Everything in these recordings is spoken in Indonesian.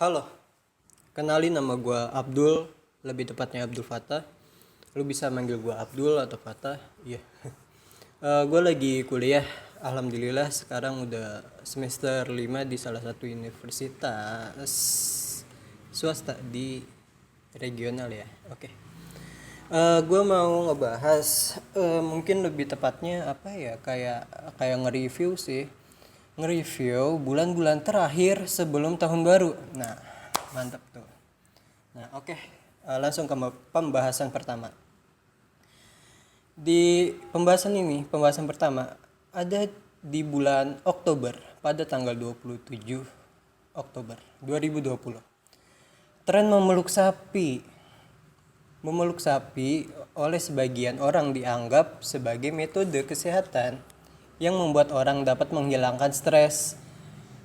Halo, kenalin nama gue Abdul, lebih tepatnya Abdul Fatah. Lu bisa manggil gue Abdul atau Fatah, iya. Gue lagi kuliah, alhamdulillah sekarang udah semester 5 di salah satu universitas swasta di regional ya. Oke. Gue mau ngebahas mungkin lebih tepatnya apa ya, kayak nge-review sih, nge-review bulan-bulan terakhir sebelum tahun baru. Nah, mantap tuh. Nah, oke. Langsung ke pembahasan pertama. Di pembahasan pertama ada di bulan Oktober pada tanggal 27 Oktober 2020. Tren memeluk sapi. Memeluk sapi oleh sebagian orang dianggap sebagai metode kesehatan yang membuat orang dapat menghilangkan stres.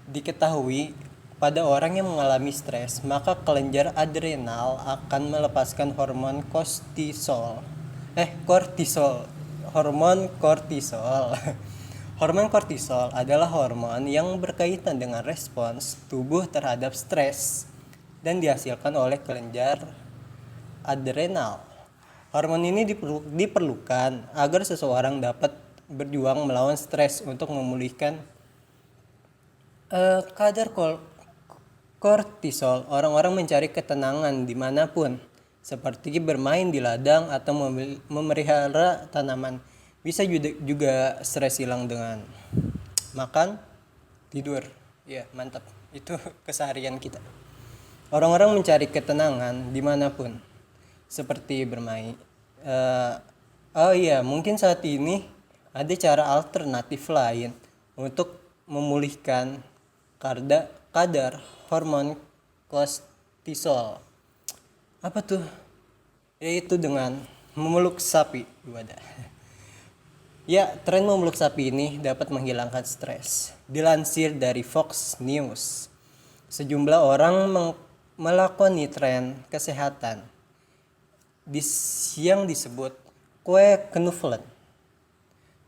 Diketahui pada orang yang mengalami stres, maka kelenjar adrenal akan melepaskan hormon kortisol. Kortisol. Hormon kortisol. Hormon kortisol adalah hormon yang berkaitan dengan respons tubuh terhadap stres dan dihasilkan oleh kelenjar adrenal. Hormon ini diperlukan agar seseorang dapat berjuang melawan stres untuk memulihkan kadar kortisol. Orang-orang mencari ketenangan dimanapun, seperti bermain di ladang atau memelihara tanaman. Bisa juga stres hilang dengan makan, tidur. Ya, mantap. Itu keseharian kita. Orang-orang mencari ketenangan dimanapun, seperti bermain. Oh iya, mungkin saat ini ada cara alternatif lain untuk memulihkan kadar hormon kortisol. Apa tuh? Yaitu dengan memeluk sapi. Wadah. Ya, tren memeluk sapi ini dapat menghilangkan stres. Dilansir dari Fox News, sejumlah orang melakoni tren kesehatan yang disebut kue knuffelen.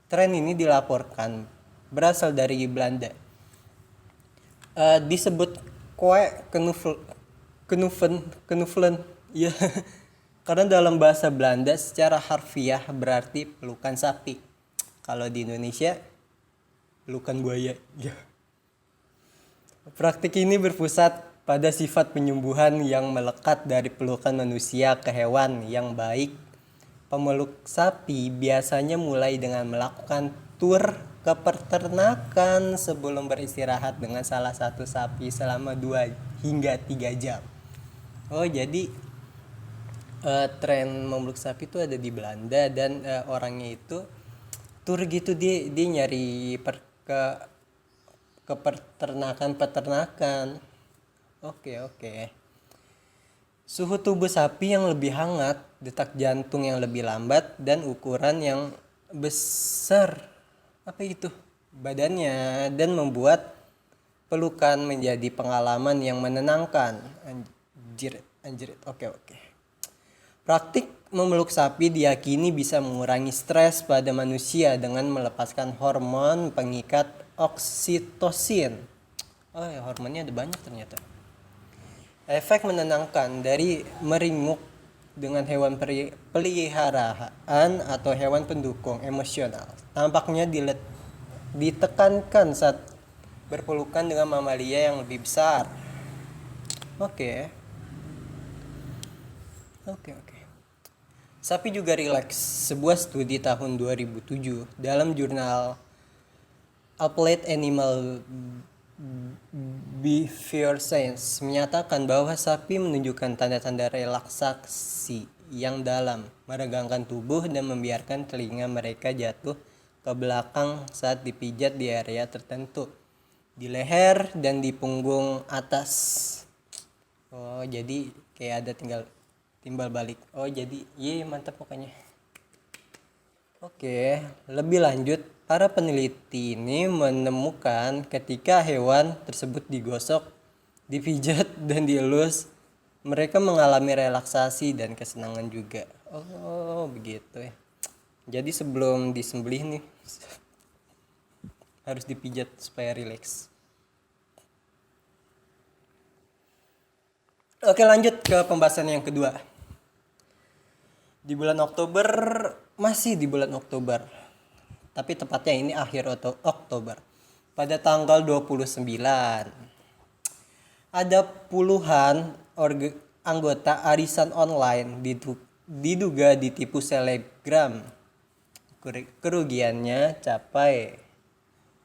Tren ini dilaporkan berasal dari Belanda. Disebut kue knuffelen, ya, karena dalam bahasa Belanda secara harfiah berarti pelukan sapi. Kalau di Indonesia, pelukan buaya. Ya. Praktik ini berpusat pada sifat penyembuhan yang melekat dari pelukan manusia ke hewan yang baik. Pemeluk sapi biasanya mulai dengan melakukan tur ke peternakan sebelum beristirahat dengan salah satu sapi selama 2 hingga 3 jam. Oh, jadi tren memeluk sapi itu ada di Belanda dan orangnya itu tur gitu, dia nyari ke peternakan. Oke. Suhu tubuh sapi yang lebih hangat, detak jantung yang lebih lambat, dan ukuran yang besar badannya, dan membuat pelukan menjadi pengalaman yang menenangkan. Anjir. Oke. Praktik memeluk sapi diyakini bisa mengurangi stres pada manusia dengan melepaskan hormon pengikat oksitosin. Oh ya, hormonnya ada banyak ternyata. Efek menenangkan dari meringuk dengan hewan peliharaan atau hewan pendukung emosional tampaknya ditekankan saat berpelukan dengan mamalia yang lebih besar. Oke. Sapi juga rileks. Sebuah studi tahun 2007 dalam jurnal Applied Animal Behavior Science menyatakan bahwa sapi menunjukkan tanda-tanda relaksasi yang dalam, meregangkan tubuh dan membiarkan telinga mereka jatuh ke belakang saat dipijat di area tertentu, di leher dan di punggung atas. Oh, jadi kayak ada timbal balik. Oh, jadi mantap pokoknya. Oke, lebih lanjut, para peneliti ini menemukan ketika hewan tersebut digosok, dipijat, dan dielus, mereka mengalami relaksasi dan kesenangan juga. Oh, begitu ya. Jadi sebelum disembelih nih, harus dipijat supaya rileks. Oke, lanjut ke pembahasan yang kedua. Di bulan Oktober, masih di bulan Oktober, tapi tepatnya ini akhir Oktober. Pada tanggal 29, ada puluhan anggota arisan online diduga ditipu selebgram. Kerugiannya capai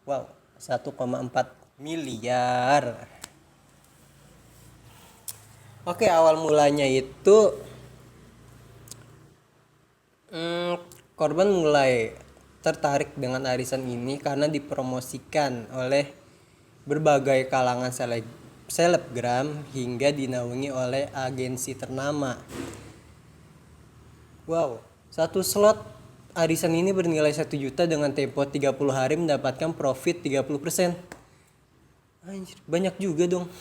1,4 miliar. Oke, awal mulanya itu korban mulai tertarik dengan arisan ini karena dipromosikan oleh berbagai kalangan selebgram hingga dinaungi oleh agensi ternama. Satu slot arisan ini bernilai 1 juta dengan tempo 30 hari mendapatkan profit 30%. Anjir, banyak juga dong.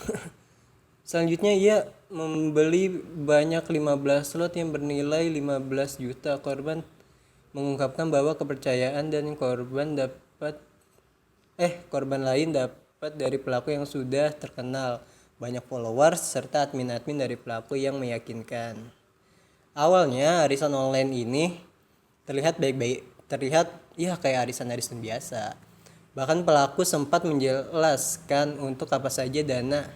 Selanjutnya ia membeli banyak 15 slot yang bernilai 15 juta. Korban mengungkapkan bahwa kepercayaan dan korban lain dapat dari pelaku yang sudah terkenal, banyak followers serta admin-admin dari pelaku yang meyakinkan. Awalnya arisan online ini terlihat kayak arisan-arisan biasa. Bahkan pelaku sempat menjelaskan untuk apa saja dana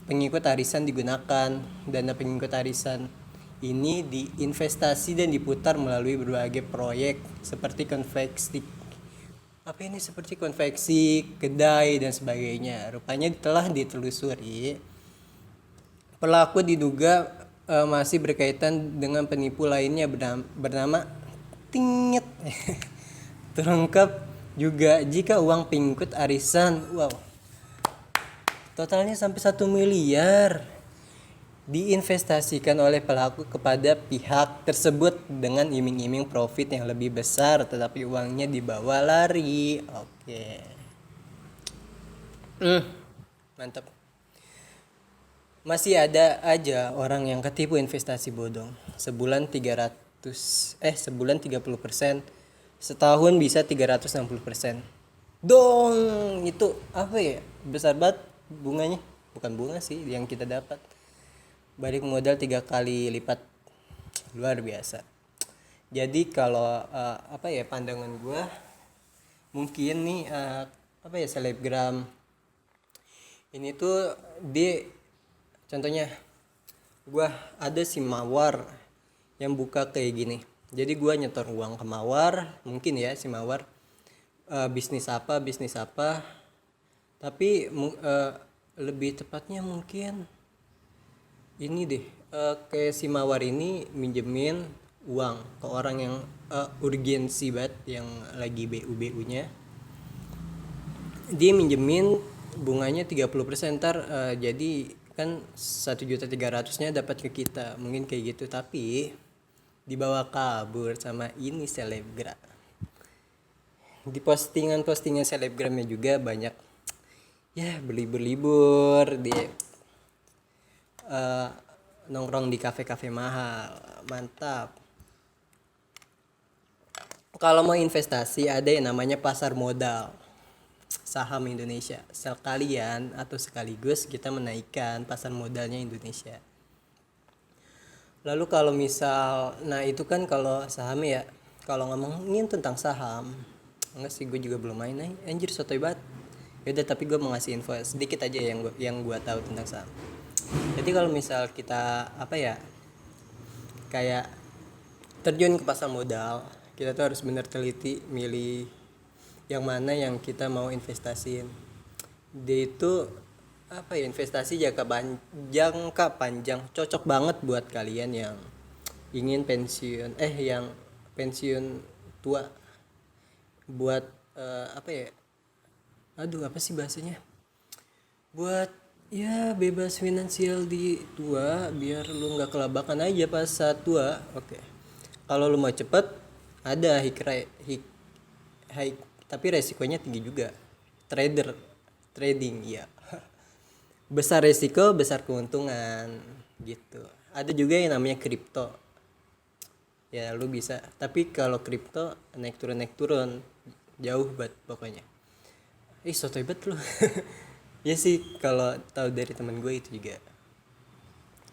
pengikut arisan digunakan. Dana pengikut arisan ini diinvestasi dan diputar melalui berbagai proyek seperti konveksi, kedai dan sebagainya. Rupanya telah ditelusuri, pelaku diduga masih berkaitan dengan penipu lainnya bernama Tingit. Terungkap juga jika uang pengikut arisan totalnya sampai 1 miliar diinvestasikan oleh pelaku kepada pihak tersebut dengan iming-iming profit yang lebih besar, tetapi uangnya dibawa lari. Oke. Mantap. Masih ada aja orang yang ketipu investasi bodong. Sebulan 30%, setahun bisa 360%. Dong, itu apa ya? Besar banget bunganya. Bukan bunga sih yang kita dapat. Balik modal 3 kali lipat. Luar biasa. Jadi kalau pandangan gue mungkin nih selebgram ini tuh contohnya gue ada si Mawar yang buka kayak gini. Jadi gue nyetor uang ke Mawar, mungkin ya si Mawar bisnis apa, tapi lebih tepatnya mungkin ini deh, kayak si Mawar ini minjemin uang ke orang yang urgensi banget, yang lagi BU-nya. Dia minjemin bunganya 30%, jadi kan 1.300.000-nya dapat ke kita, mungkin kayak gitu. Tapi dibawa kabur sama ini selebgram. Di postingan selebgramnya juga banyak ya berlibur di nongkrong di kafe-kafe mahal. Mantap. Kalau mau investasi ada yang namanya pasar modal saham Indonesia. Sekaligus kita menaikkan pasar modalnya Indonesia. Lalu kalau misal, itu kan kalau saham ya, kalau ngomongin tentang saham, enggak sih, gue juga belum main anjir, sotoy banget. Yaudah, tapi gue mau ngasih info sedikit aja yang gue tahu tentang saham. Jadi kalau misal kita kayak terjun ke pasar modal, kita tuh harus benar teliti milih yang mana yang kita mau investasiin. Dia itu investasi jangka panjang, cocok banget buat kalian yang ingin yang pensiun tua, buat apa sih bahasanya, buat ya bebas finansial di tua, biar lu nggak kelabakan aja pas saat tua. Oke. Kalau lu mau cepet, ada high tapi resikonya tinggi juga. Trading ya. Besar resiko, besar keuntungan gitu. Ada juga yang namanya kripto. Ya lu bisa, tapi kalau kripto naik turun jauh banget pokoknya. Sotoy banget lu. Ya sih, kalau tahu dari teman gue itu juga.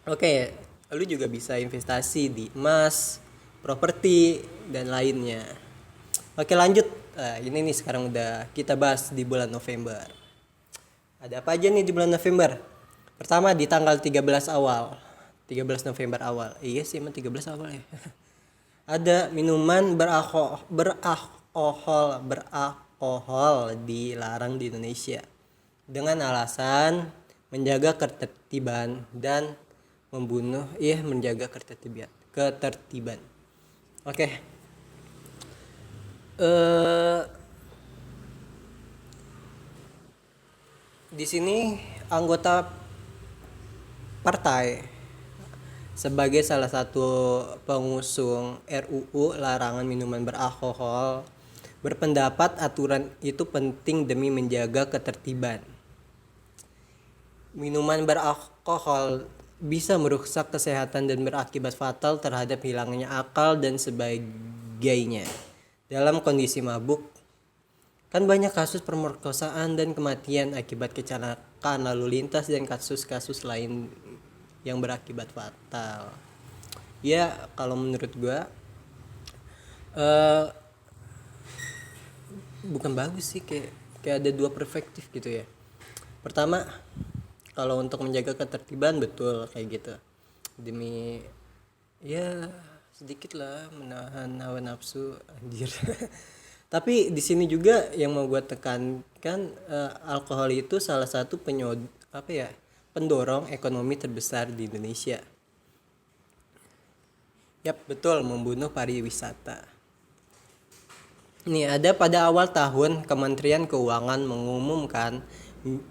Oke, lu juga bisa investasi di emas, properti, dan lainnya. Oke lanjut. Ini nih sekarang udah kita bahas di bulan November. Ada apa aja nih di bulan November? Pertama di tanggal 13 awal. 13 November awal. Iya sih emang 13 awal ya. Ada minuman beralkohol dilarang di Indonesia dengan alasan menjaga ketertiban dan menjaga ketertiban. Oke. Di sini anggota partai sebagai salah satu pengusung RUU larangan minuman beralkohol berpendapat aturan itu penting demi menjaga ketertiban. Minuman beralkohol bisa merusak kesehatan dan berakibat fatal terhadap hilangnya akal dan sebagainya. Dalam kondisi mabuk, kan banyak kasus pemerkosaan dan kematian akibat kecelakaan lalu lintas dan kasus-kasus lain yang berakibat fatal. Ya, kalau menurut gua bukan bagus sih, kayak ada dua perspektif gitu ya. Pertama, kalau untuk menjaga ketertiban betul kayak gitu. Demi ya sedikit lah menahan hawa nafsu anjir. Tapi di sini juga yang mau gue tekankan, alkohol itu salah satu pendorong ekonomi terbesar di Indonesia. Yap, betul, membunuh pariwisata. Nih, ada pada awal tahun Kementerian Keuangan mengumumkan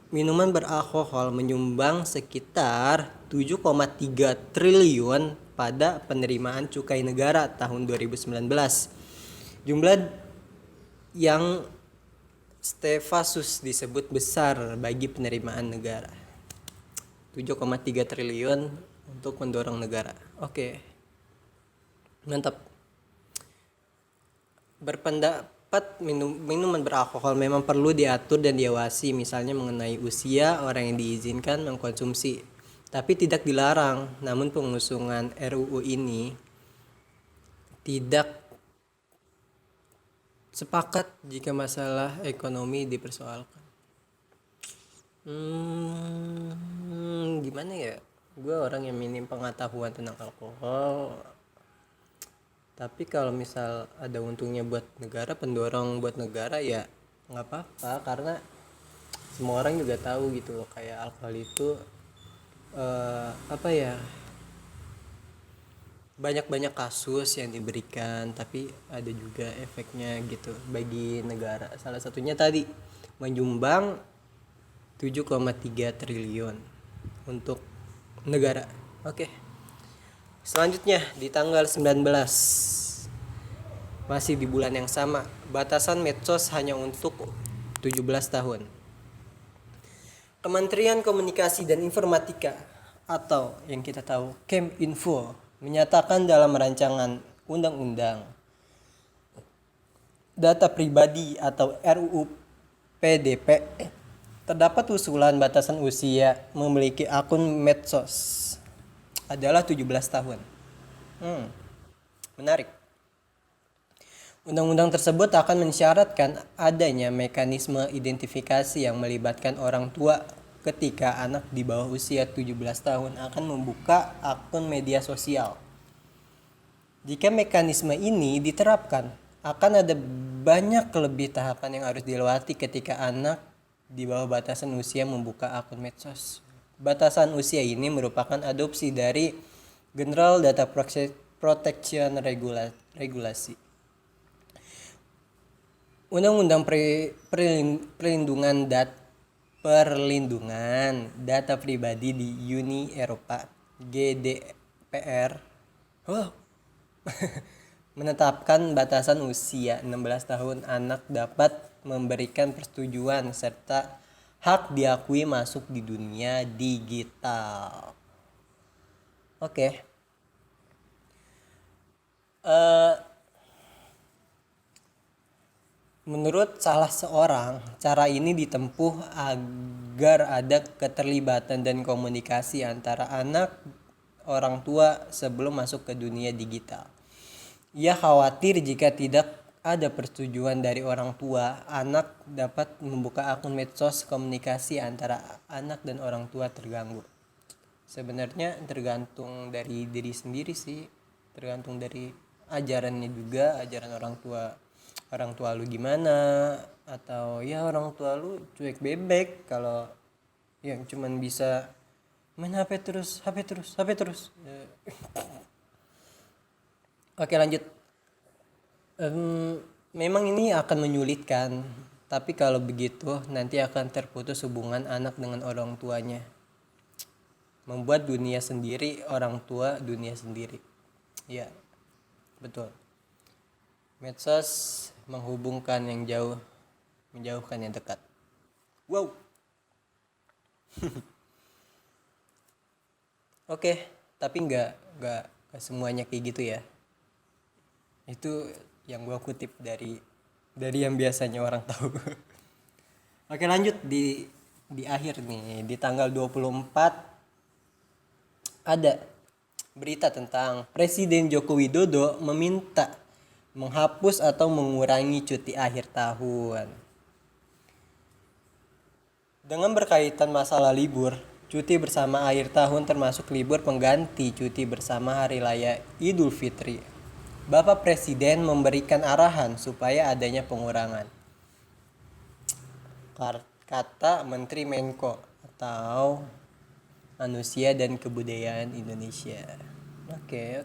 minuman beralkohol menyumbang sekitar 7,3 triliun pada penerimaan cukai negara tahun 2019. Jumlah yang Stefasus disebut besar bagi penerimaan negara. 7,3 triliun untuk mendorong negara. Oke. Mantap. Berpendapat minuman beralkohol memang perlu diatur dan diawasi, misalnya mengenai usia orang yang diizinkan mengkonsumsi, tapi tidak dilarang. Namun pengusungan RUU ini tidak sepakat jika masalah ekonomi dipersoalkan. Gimana ya? Gue orang yang minim pengetahuan tentang alkohol. Tapi kalau misal ada untungnya buat negara, pendorong buat negara, ya nggak apa-apa, karena semua orang juga tahu gitu loh, kayak alkohol itu banyak kasus yang diberikan, tapi ada juga efeknya gitu bagi negara. Salah satunya tadi menyumbang 7,3 triliun untuk negara. Oke. Selanjutnya di tanggal 19, masih di bulan yang sama, batasan medsos hanya untuk 17 tahun. Kementerian Komunikasi dan Informatika atau yang kita tahu Keminfo menyatakan dalam rancangan undang-undang data pribadi atau RUU PDP terdapat usulan batasan usia memiliki akun medsos adalah 17 tahun. Menarik. Undang-undang tersebut akan mensyaratkan adanya mekanisme identifikasi yang melibatkan orang tua ketika anak di bawah usia 17 tahun akan membuka akun media sosial. Jika mekanisme ini diterapkan, akan ada banyak lebih tahapan yang harus dilewati ketika anak di bawah batasan usia membuka akun medsos. Batasan usia ini merupakan adopsi dari General Data Protection Regulasi. Undang-Undang Perlindungan Data Pribadi di Uni Eropa GDPR menetapkan batasan usia 16 tahun anak dapat memberikan persetujuan serta hak diakui masuk di dunia digital. Oke. Menurut salah seorang, cara ini ditempuh agar ada keterlibatan dan komunikasi antara anak orang tua sebelum masuk ke dunia digital. Ia khawatir jika tidak ada persetujuan dari orang tua, anak dapat membuka akun medsos, komunikasi antara anak dan orang tua terganggu. Sebenarnya tergantung dari diri sendiri sih, tergantung dari ajarannya juga, ajaran orang tua lu gimana, atau ya orang tua lu cuek bebek kalau yang cuman bisa main HP terus. Oke, lanjut. Memang ini akan menyulitkan, tapi kalau begitu nanti akan terputus hubungan anak dengan orang tuanya. Membuat dunia sendiri, orang tua dunia sendiri. Ya, betul. Medsos menghubungkan yang jauh, menjauhkan yang dekat. Wow. Oke, tapi nggak semuanya kayak gitu ya. Itu yang gua kutip dari yang biasanya orang tahu. Oke, lanjut di akhir nih, di tanggal 24 ada berita tentang Presiden Joko Widodo meminta menghapus atau mengurangi cuti akhir tahun. Dengan berkaitan masalah libur, cuti bersama akhir tahun termasuk libur pengganti cuti bersama hari raya Idul Fitri. Bapak Presiden memberikan arahan supaya adanya pengurangan, kata Menteri Menko atau Manusia dan Kebudayaan Indonesia. Oke.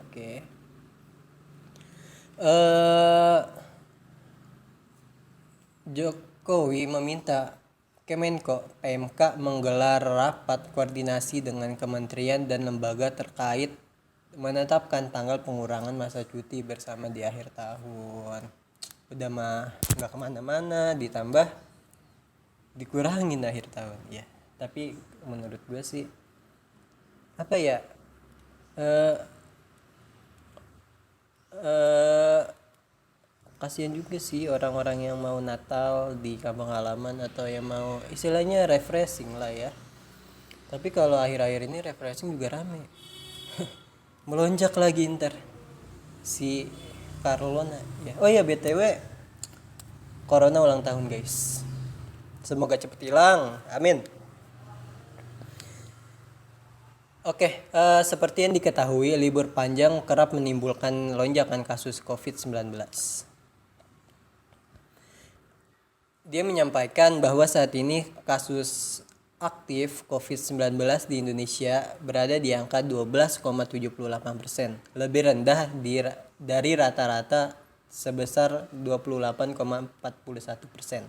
Jokowi meminta Kemenko PMK menggelar rapat koordinasi dengan kementerian dan lembaga terkait menetapkan tanggal pengurangan masa cuti bersama di akhir tahun. Udah mah nggak kemana-mana, ditambah dikurangin akhir tahun ya. Tapi menurut gue sih apa ya, kasihan juga sih orang-orang yang mau Natal di kampung halaman atau yang mau istilahnya refreshing lah ya. Tapi kalau akhir-akhir ini refreshing juga rame. Melonjak lagi ntar si Carlona ya. Oh ya, BTW Corona ulang tahun guys, semoga cepet hilang, amin. Oke, seperti yang diketahui libur panjang kerap menimbulkan lonjakan kasus COVID-19. Dia menyampaikan bahwa saat ini kasus aktif COVID-19 di Indonesia berada di angka 12,78%, lebih rendah dari rata-rata sebesar 28,41%.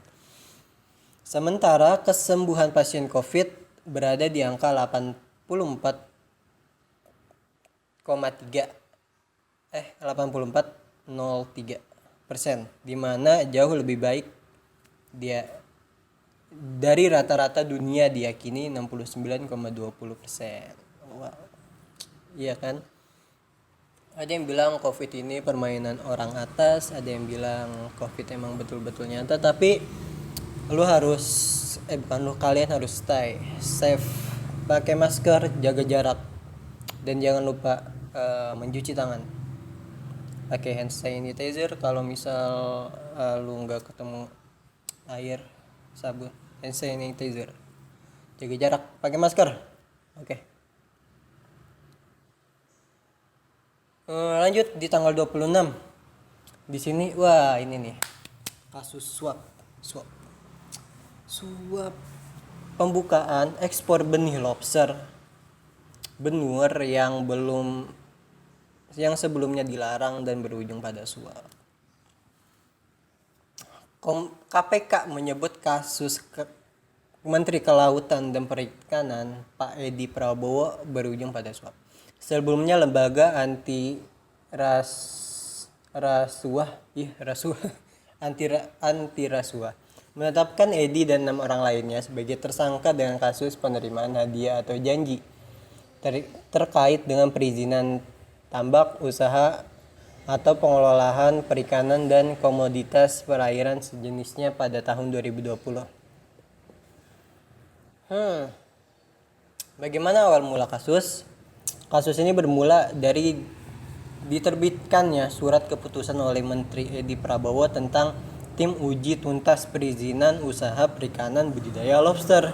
Sementara kesembuhan pasien COVID berada di angka 84,03%, di mana jauh lebih baik dia dari rata-rata dunia diyakini 69,20%. Wow. Iya kan? Ada yang bilang COVID ini permainan orang atas, ada yang bilang COVID emang betul-betul nyata, tapi kalian harus stay safe, pakai masker, jaga jarak, dan jangan lupa mencuci tangan, pakai hand sanitizer. Kalau misal lu nggak ketemu air, sabun, hand sanitizer, jaga jarak, pakai masker. Oke. Lanjut di tanggal 26. Di sini wah ini nih kasus suap pembukaan ekspor benih lobster benur yang sebelumnya dilarang dan berujung pada suap. KPK menyebut kasus Menteri Kelautan dan Perikanan Pak Edi Prabowo berujung pada suap. Sebelumnya lembaga anti rasuah menetapkan Edi dan 6 orang lainnya sebagai tersangka dengan kasus penerimaan hadiah atau janji terkait dengan perizinan tambak usaha atau pengelolaan perikanan dan komoditas perairan sejenisnya pada tahun 2020. Bagaimana awal mula kasus? Kasus ini bermula dari diterbitkannya surat keputusan oleh Menteri Edi Prabowo tentang tim uji tuntas perizinan usaha perikanan budidaya lobster.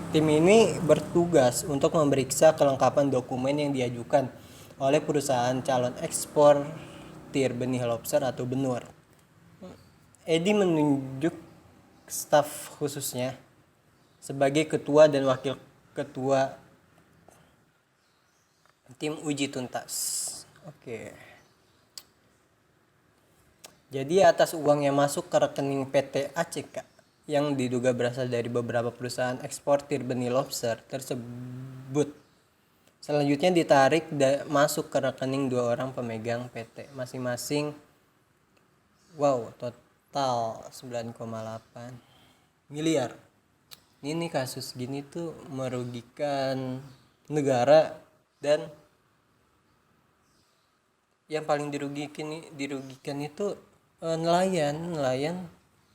Tim ini bertugas untuk memeriksa kelengkapan dokumen yang diajukan oleh perusahaan calon eksportir benih lobster atau benur. Edi menunjuk staf khususnya sebagai ketua dan wakil ketua tim uji tuntas. Oke. Jadi atas uang yang masuk ke rekening PT ACK yang diduga berasal dari beberapa perusahaan eksportir benih lobster tersebut, selanjutnya ditarik masuk ke rekening 2 orang pemegang PT masing-masing. Wow, total 9,8 miliar. Ini kasus gini tuh merugikan negara, dan yang paling dirugikan itu nelayan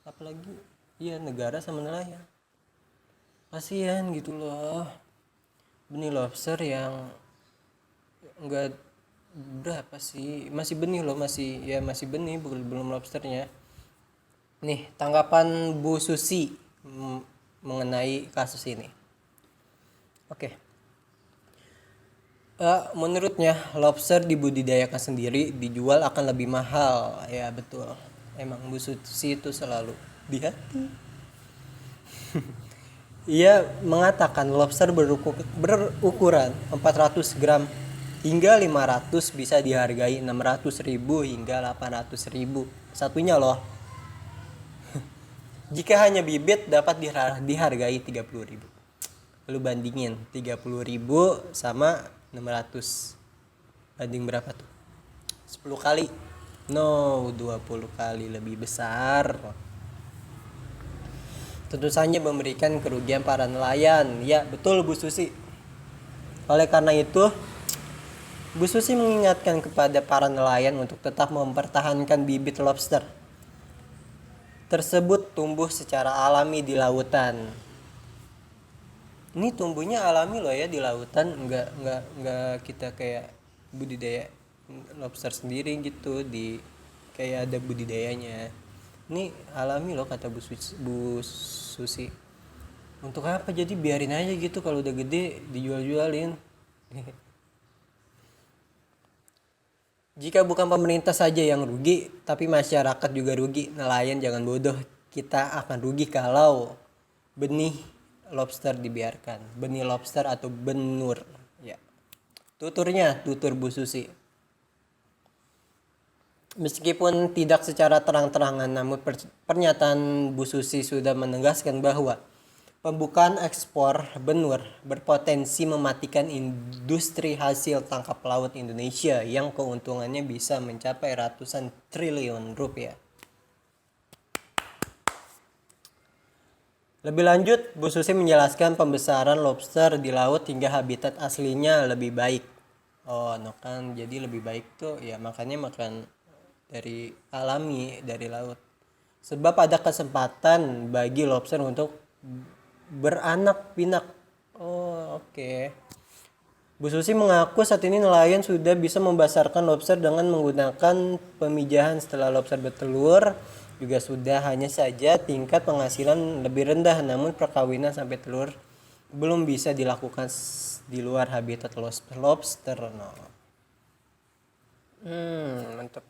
apalagi ya negara sama nelayan. Kasihan gitu loh, benih lobster yang enggak berapa sih, masih benih loh, masih benih, belum lobsternya. Nih tanggapan Bu Susi mengenai kasus ini. Oke. Menurutnya lobster dibudidayakan sendiri dijual akan lebih mahal. Ya betul, emang Bu Susi itu selalu di hati. Ia mengatakan lobster berukuran 400 gram hingga 500 bisa dihargai 600.000 hingga 800.000 satunya loh. Jika hanya bibit dapat dihargai 30.000. Lu bandingin 30.000 sama 600, banding berapa tuh? 10 kali? No, 20 kali lebih besar. Tentu saja memberikan kerugian para nelayan. Ya betul Bu Susi. Oleh karena itu Bu Susi mengingatkan kepada para nelayan untuk tetap mempertahankan bibit lobster tersebut tumbuh secara alami di lautan. Ini tumbuhnya alami loh ya di lautan, enggak kita kayak budidaya lobster sendiri gitu, di kayak ada budidayanya. Ini alami loh kata Bu Susi. Untuk apa, jadi biarin aja gitu, kalau udah gede dijual-jualin. Jika bukan pemerintah saja yang rugi, tapi masyarakat juga rugi. Nelayan jangan bodoh, kita akan rugi kalau benih lobster dibiarkan. Benih lobster atau benur. Ya. Tutur Bu Susi. Meskipun tidak secara terang-terangan, namun pernyataan Bu Susi sudah menegaskan bahwa pembukaan ekspor benur berpotensi mematikan industri hasil tangkap laut Indonesia yang keuntungannya bisa mencapai ratusan triliun rupiah. Lebih lanjut, Bu Susi menjelaskan pembesaran lobster di laut hingga habitat aslinya lebih baik. Oh, no kan, jadi lebih baik tuh ya makanya makan dari alami dari laut. Sebab ada kesempatan bagi lobster untuk beranak pinak. Oh, oke. Bu Susi mengaku saat ini nelayan sudah bisa membesarkan lobster dengan menggunakan pemijahan setelah lobster bertelur. Juga sudah, hanya saja tingkat penghasilan lebih rendah, namun perkawinan sampai telur belum bisa dilakukan di luar habitat lobster. No. Mantap.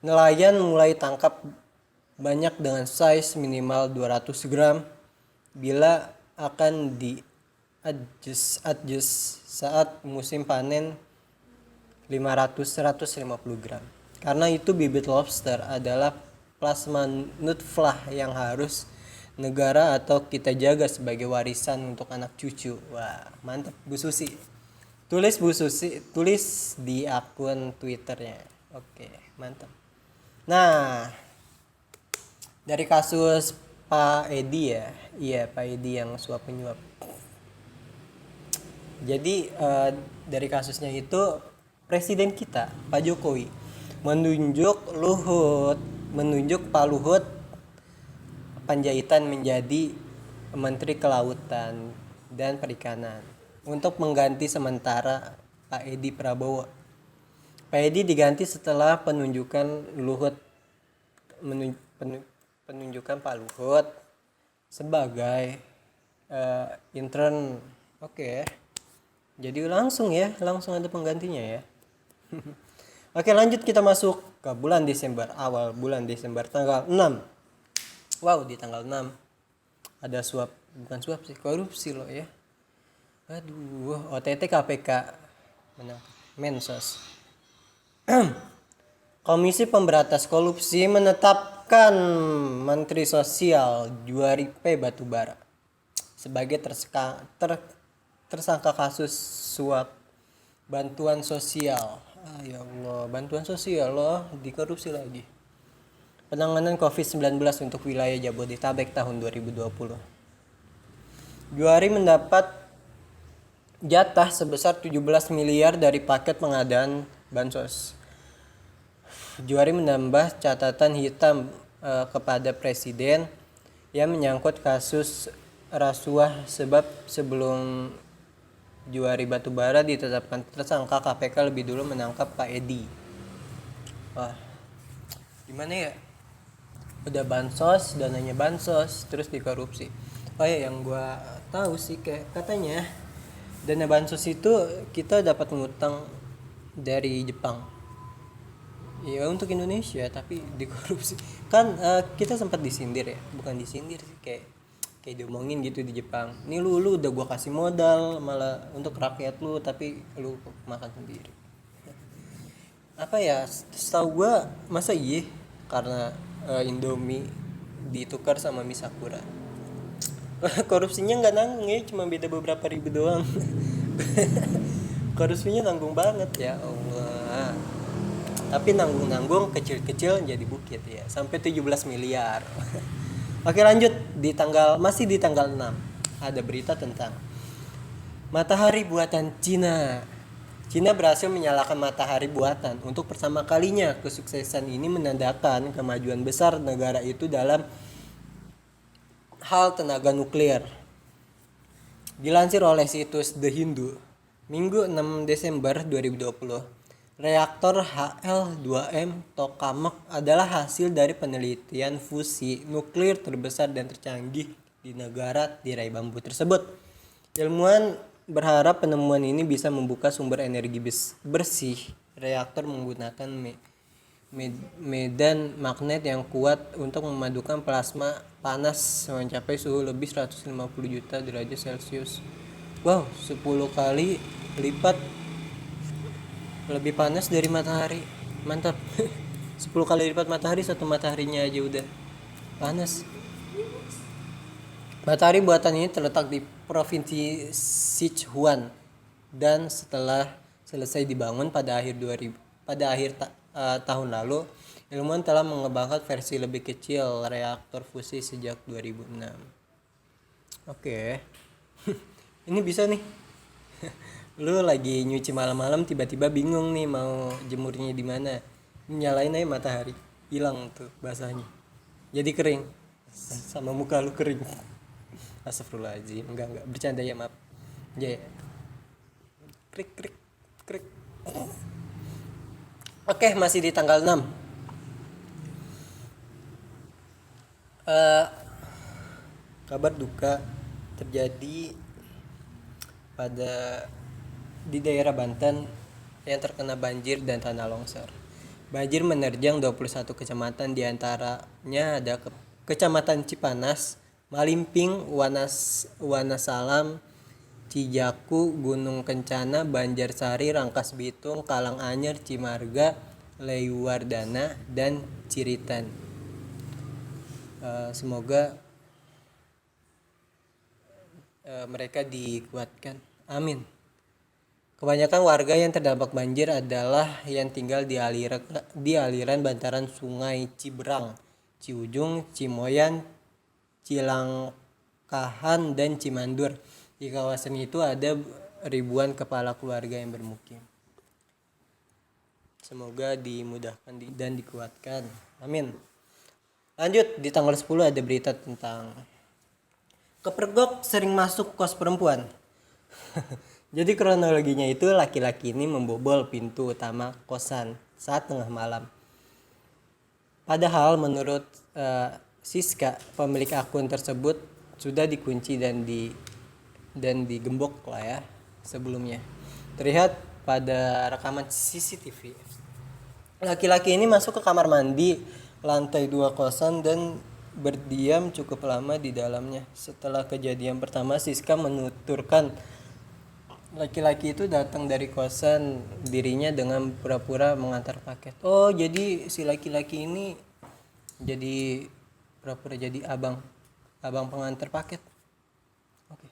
Nelayan mulai tangkap banyak dengan size minimal 200 gram bila akan adjust saat musim panen 500-150 gram. Karena itu bibit lobster adalah plasma nutfah yang harus negara atau kita jaga sebagai warisan untuk anak cucu. Wah, mantap Bu Susi. Tulis Bu Susi, tulis di akun Twitternya. Oke, mantap. Nah, dari kasus Pak Edi ya, iya Pak Edi yang suap penyuap. Jadi dari kasusnya itu presiden kita Pak Jokowi menunjuk Pak Luhut Panjaitan menjadi Menteri Kelautan dan Perikanan untuk mengganti sementara Pak Edi Prabowo. Pak Edi diganti setelah penunjukan Pak Luhut sebagai intern. Oke. Jadi langsung ada penggantinya ya. Oke, lanjut kita masuk ke bulan Desember, awal bulan Desember tanggal 6. Wow, di tanggal 6 ada bukan suap sih, korupsi loh ya. Aduh, OTT KPK menangkap Mensos. Komisi Pemberantas Korupsi menetapkan Menteri Sosial Juari P. Batubara sebagai tersangka kasus suap bantuan sosial. Ya Allah, bantuan sosial loh, dikorupsi lagi. Penanganan COVID-19 untuk wilayah Jabodetabek tahun 2020. Juari mendapat jatah sebesar 17 miliar dari paket pengadaan bansos. Juari menambah catatan hitam kepada presiden yang menyangkut kasus rasuah, sebab sebelum Juari Batubara ditetapkan tersangka, KPK lebih dulu menangkap Pak Edi. Wah, gimana ya? Udah bansos, dananya bansos, terus dikorupsi. Oh ya, yang gua tahu sih kayak katanya dana bansos itu kita dapat ngutang dari Jepang. Ya untuk Indonesia, tapi dikorupsi. Kan kita sempat disindir ya, bukan disindir sih, kayak diomongin gitu di Jepang. Nih lu udah gua kasih modal malah untuk rakyat lu, tapi lu makan sendiri. Apa ya? Setahu gua masa iya karena Indomie ditukar sama mie Sakura. Korupsinya nggak nanggung ya, cuma beda beberapa ribu doang. Korupsinya nanggung banget ya Allah. Tapi nanggung-nanggung kecil-kecil jadi bukit ya, sampai 17 miliar. Oke, lanjut masih di tanggal 6 ada berita tentang matahari buatan Cina. Cina berhasil menyalakan matahari buatan untuk pertama kalinya. Kesuksesan ini menandakan kemajuan besar negara itu dalam hal tenaga nuklir. Dilansir oleh situs The Hindu, Minggu 6 Desember 2020, reaktor HL2M Tokamak adalah hasil dari penelitian fusi nuklir terbesar dan tercanggih di negara tirai bambu tersebut. Ilmuwan berharap penemuan ini bisa membuka sumber energi bersih. Reaktor menggunakan medan magnet yang kuat untuk memadukan plasma panas mencapai suhu lebih 150 juta derajat Celcius. Wow, 10 kali lipat lebih panas dari matahari. Mantap. 10 kali lipat matahari, satu mataharinya aja udah panas. Matahari buatan ini terletak di Provinsi Sichuan dan setelah selesai dibangun pada akhir tahun lalu, ilmuwan telah mengembangkan versi lebih kecil reaktor fusi sejak 2006. Oke. Ini bisa nih. Lu lagi nyuci malam-malam tiba-tiba bingung nih mau jemurnya di mana. Nyalain aja matahari, hilang tuh basahnya. Jadi kering. Sama muka lu kering. Astagfirullahaladzim, enggak bercanda ya, maaf. Ya. Krik. Oke, masih di tanggal 6. Kabar duka terjadi di daerah Banten yang terkena banjir dan tanah longsor. Banjir menerjang 21 kecamatan, diantaranya ada Kecamatan Cipanas, Malimping, Wanasalam, Cijaku, Gunung Kencana, Banjarsari, Rangkas Bitung, Karanganyar, Cimarga, Leuwardana, dan Ciritan. Semoga mereka dikuatkan. Amin. Kebanyakan warga yang terdampak banjir adalah yang tinggal di aliran bantaran Sungai Ciberang, Ciujung, Cimoyan, Cilangkahan, dan Cimandur. Di kawasan itu ada ribuan kepala keluarga yang bermukim. Semoga dimudahkan dan dikuatkan. Amin. Lanjut, di tanggal 10 ada berita tentang kepergok sering masuk kos perempuan. Jadi kronologinya itu laki-laki ini membobol pintu utama kosan saat tengah malam. Padahal menurut Siska, pemilik akun tersebut sudah dikunci dan digembok lah ya sebelumnya. Terlihat pada rekaman CCTV. Laki-laki ini masuk ke kamar mandi lantai 2 kosan dan berdiam cukup lama di dalamnya. Setelah kejadian pertama, Siska menuturkan laki-laki itu datang dari kosan dirinya dengan pura-pura mengantar paket. Oh, jadi si laki-laki ini jadi pura-pura jadi abang pengantar paket. Oke.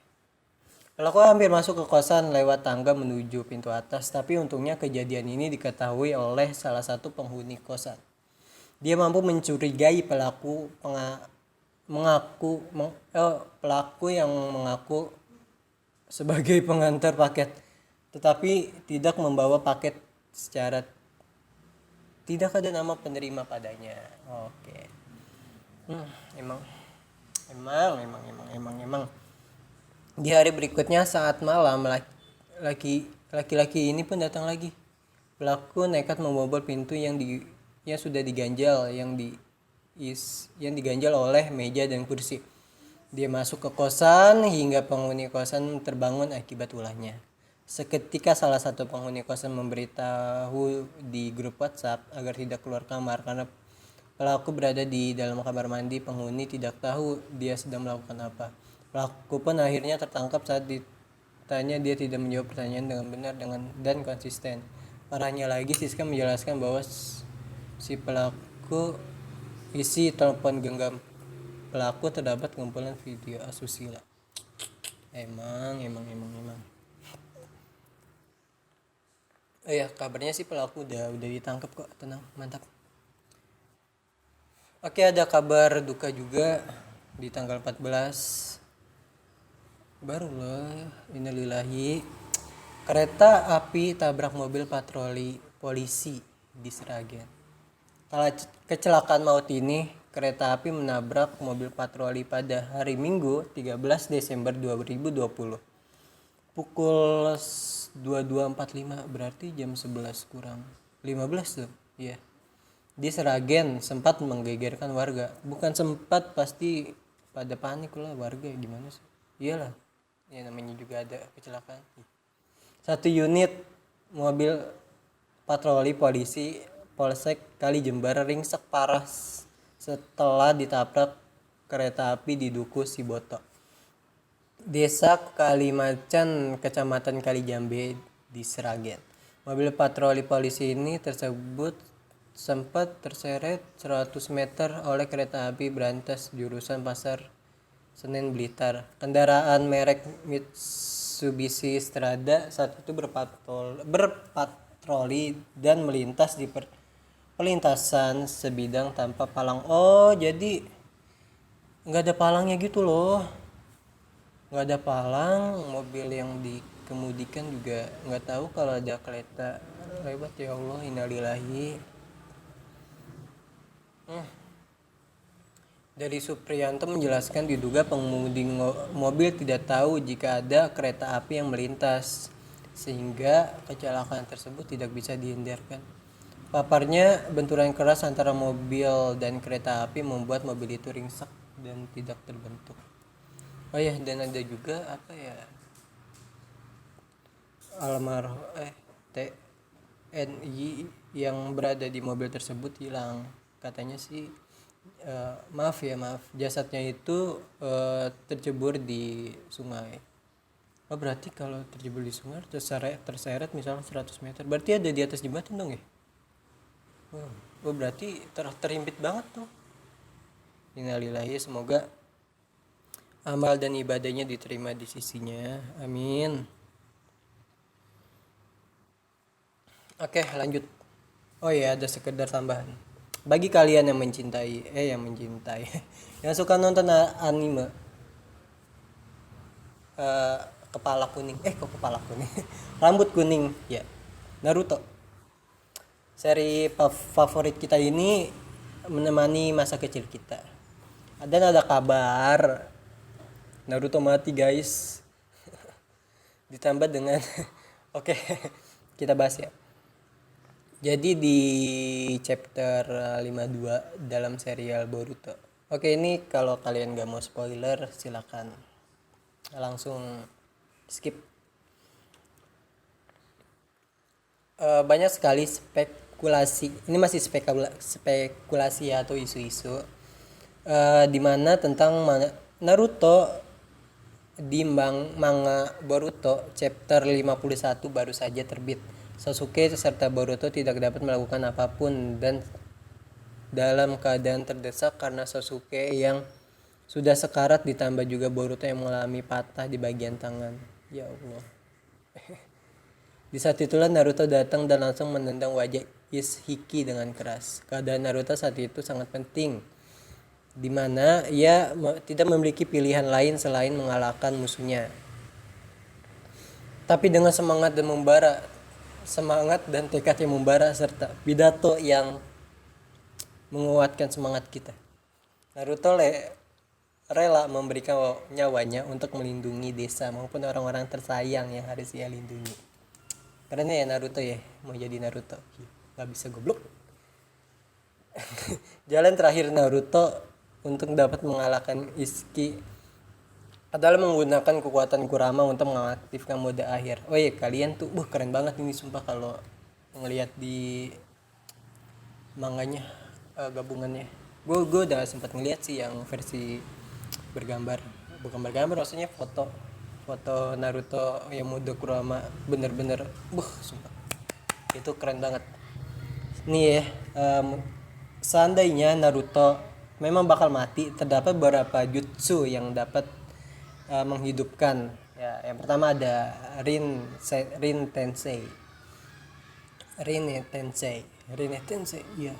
Pelaku hampir masuk ke kosan lewat tangga menuju pintu atas, tapi untungnya kejadian ini diketahui oleh salah satu penghuni kosan. Dia mampu mencurigai pelaku yang mengaku sebagai pengantar paket, tetapi tidak membawa paket secara tidak ada nama penerima padanya. Oke. Emang. Di hari berikutnya saat malam laki-laki ini pun datang lagi. Pelaku nekat membobol pintu yang sudah diganjal yang diganjal oleh meja dan kursi. Dia masuk ke kosan hingga penghuni kosan terbangun akibat ulahnya. Seketika salah satu penghuni kosan memberitahu di grup WhatsApp agar tidak keluar kamar karena pelaku berada di dalam kamar mandi. Penghuni tidak tahu dia sedang melakukan apa. Pelaku pun akhirnya tertangkap saat ditanya. Dia tidak menjawab pertanyaan dengan benar dan konsisten. Parahnya lagi, Siska menjelaskan bahwa si pelaku isi telepon genggam pelaku terdapat kumpulan video asusila. Emang. Oh ya, kabarnya sih pelaku udah ditangkap kok, tenang, mantap. Oke, ada kabar duka juga di tanggal 14. Baru loh, innalillahi. Kereta api tabrak mobil patroli polisi di Sragen. Kecelakaan maut ini, kereta api menabrak mobil patroli pada hari Minggu 13 Desember 2020. Pukul 22.45, berarti jam 11 kurang 15 tuh. Iya. Di Sragen sempat menggegerkan warga. Bukan sempat, pasti pada panik lah warga, gimana sih? Iyalah. Ya namanya juga ada kecelakaan. Satu unit mobil patroli polisi Polsek Kalijembar ringsek parah setelah ditabrak kereta api di Duku Siboto, Desa Kalimacan, Kecamatan Kalijambe di Sragen. Mobil patroli polisi ini tersebut sempat terseret 100 meter oleh kereta api berantas jurusan Pasar Senen Blitar. Kendaraan merek Mitsubishi Strada saat itu berpatroli dan melintas di perlintasan sebidang tanpa palang. Oh, jadi nggak ada palangnya gitu loh. Nggak ada palang, mobil yang dikemudikan juga nggak tahu kalau ada kereta lewat. Ya Allah, innalillahi. Dari Supriyanto menjelaskan diduga pengemudi mobil tidak tahu jika ada kereta api yang melintas, sehingga kecelakaan tersebut tidak bisa dihindarkan. Paparnya, benturan keras antara mobil dan kereta api membuat mobil itu ringsek dan tidak terbentuk. Oh ya, dan ada juga almarhum TNI yang berada di mobil tersebut hilang. Katanya sih maaf jasadnya itu tercebur di sungai. Oh, berarti kalau tercebur di sungai terseret misalnya 100 meter, berarti ada di atas jembatan dong ya? Oh, berarti terhimpit banget tuh. Innalillahi, semoga amal dan ibadahnya diterima di sisinya. Amin. Oke, lanjut. Oh ya, ada sekedar tambahan. Bagi kalian yang mencintai yang suka nonton anime kepala kuning, rambut kuning ya, Naruto. Seri favorit kita ini menemani masa kecil kita. Dan ada kabar Naruto mati, guys. ditambah dengan oke, kita bahas ya. Jadi di chapter 52 dalam serial Boruto. Oke, ini kalau kalian gak mau spoiler silakan langsung skip. Banyak sekali spekulasi. Ini masih spekulasi atau isu-isu di mana tentang Naruto di manga Boruto chapter 51 baru saja terbit. Sasuke serta Boruto tidak dapat melakukan apapun dan dalam keadaan terdesak karena Sasuke yang sudah sekarat ditambah juga Boruto yang mengalami patah di bagian tangan. Ya Allah. Di saat itulah Naruto datang dan langsung menendang wajah Ishiki dengan keras. Keadaan Naruto saat itu sangat penting, di mana ia tidak memiliki pilihan lain selain mengalahkan musuhnya. Tapi dengan semangat dan tekad yang membara serta pidato yang menguatkan semangat kita, Naruto rela memberikan nyawanya untuk melindungi desa maupun orang-orang tersayang yang harus ia lindungi. Keren ya Naruto ya, mau jadi Naruto. Gak bisa goblok. Jalan terakhir Naruto untuk dapat mengalahkan Ishiki adalah menggunakan kekuatan Kurama untuk mengaktifkan mode akhir. Oh iya, kalian tuh keren banget ini sumpah kalau ngelihat di manganya, gabungannya. Gue udah sempat ngeliat sih yang versi bergambar, bukan bergambar maksudnya foto Naruto yang mode Kurama, bener-bener sumpah itu keren banget. Nih ya, seandainya Naruto memang bakal mati, terdapat beberapa jutsu yang dapat menghidupkan. Ya, yang pertama ada Rin Tensei. Iya.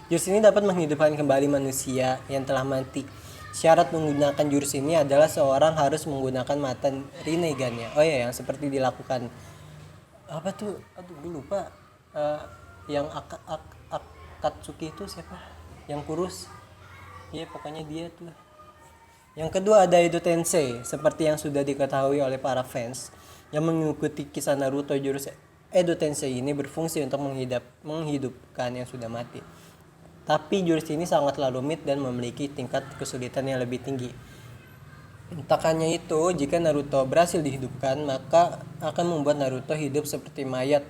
Jurus ini dapat menghidupkan kembali manusia yang telah mati. Syarat menggunakan jurus ini adalah seorang harus menggunakan mata Rinnegan-nya. Oh ya, yang seperti dilakukan apa tuh? Aduh, gue lupa. Yang Akatsuki itu siapa? Yang kurus. Iya, pokoknya dia tuh. Yang kedua ada Edo Tensei, seperti yang sudah diketahui oleh para fans yang mengikuti kisah Naruto. Jurus Edo Tensei ini berfungsi untuk menghidupkan yang sudah mati. Tapi jurus ini sangatlah rumit dan memiliki tingkat kesulitan yang lebih tinggi. Takannya itu, jika Naruto berhasil dihidupkan, maka akan membuat Naruto hidup seperti mayat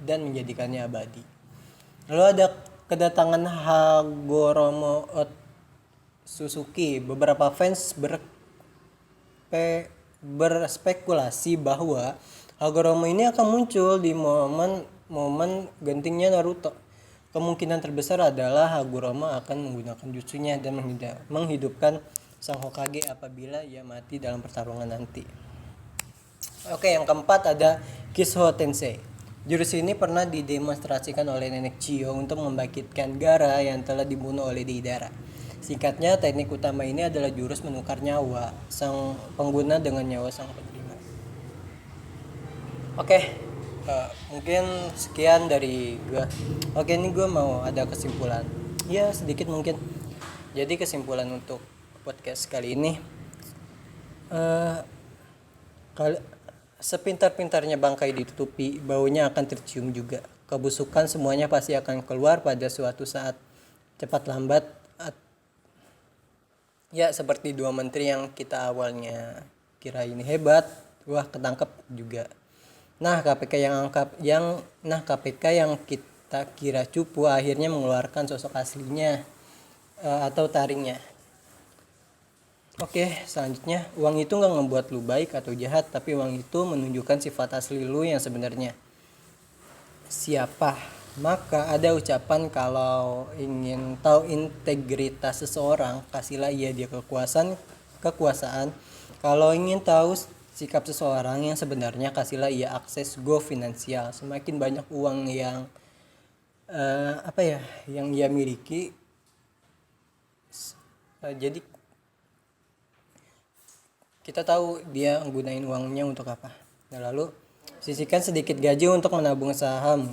dan menjadikannya abadi. Lalu ada kedatangan Hagoromo Suzuki. Beberapa fans berspekulasi bahwa Hagoromo ini akan muncul di momen gentingnya Naruto. Kemungkinan terbesar adalah Hagoromo akan menggunakan jutsunya dan menghidupkan sang Hokage apabila ia mati dalam pertarungan nanti. Oke, yang keempat ada Kisho Tensei. Jurus ini pernah didemonstrasikan oleh Nenek Chiyo untuk membangkitkan Gaara yang telah dibunuh oleh Deidara. Singkatnya, teknik utama ini adalah jurus menukar nyawa sang pengguna dengan nyawa sang penerima. Oke, mungkin sekian dari gue. Oke, ini gue mau ada kesimpulan. Ya, sedikit mungkin. Jadi kesimpulan untuk podcast kali ini, sepintar-pintarnya bangkai ditutupi, baunya akan tercium juga. Kebusukan semuanya pasti akan keluar pada suatu saat, cepat lambat. Ya, seperti dua menteri yang kita awalnya kira ini hebat, wah ketangkep juga. KPK yang kita kira cupu akhirnya mengeluarkan sosok aslinya atau taringnya. Oke, selanjutnya, uang itu gak ngebuat lu baik atau jahat, tapi uang itu menunjukkan sifat asli lu yang sebenarnya. Siapa? Maka ada ucapan kalau ingin tahu integritas seseorang, kasihlah ia dia kekuasaan. Kalau ingin tahu sikap seseorang yang sebenarnya, kasihlah ia akses go finansial. Semakin banyak uang yang yang ia miliki, jadi kita tahu dia gunain uangnya untuk apa. Lalu sisihkan sedikit gaji untuk menabung saham.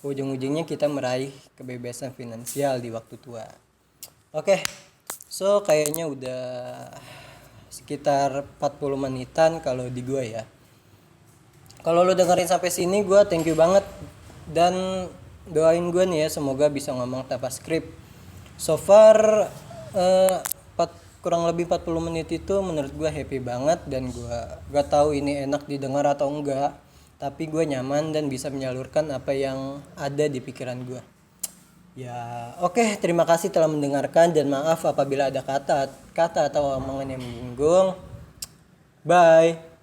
Ujung-ujungnya kita meraih kebebasan finansial di waktu tua. Oke, so kayaknya udah sekitar 40 menitan kalau di gue ya. Kalau lo dengerin sampai sini gue thank you banget, dan doain gue nih ya semoga bisa ngomong tanpa skrip. So far kurang lebih 40 menit itu menurut gue happy banget, dan gue gak tahu ini enak didengar atau enggak, tapi gue nyaman dan bisa menyalurkan apa yang ada di pikiran gue. Ya, oke, terima kasih telah mendengarkan, dan maaf apabila ada kata atau omongan yang menyinggung. Bye.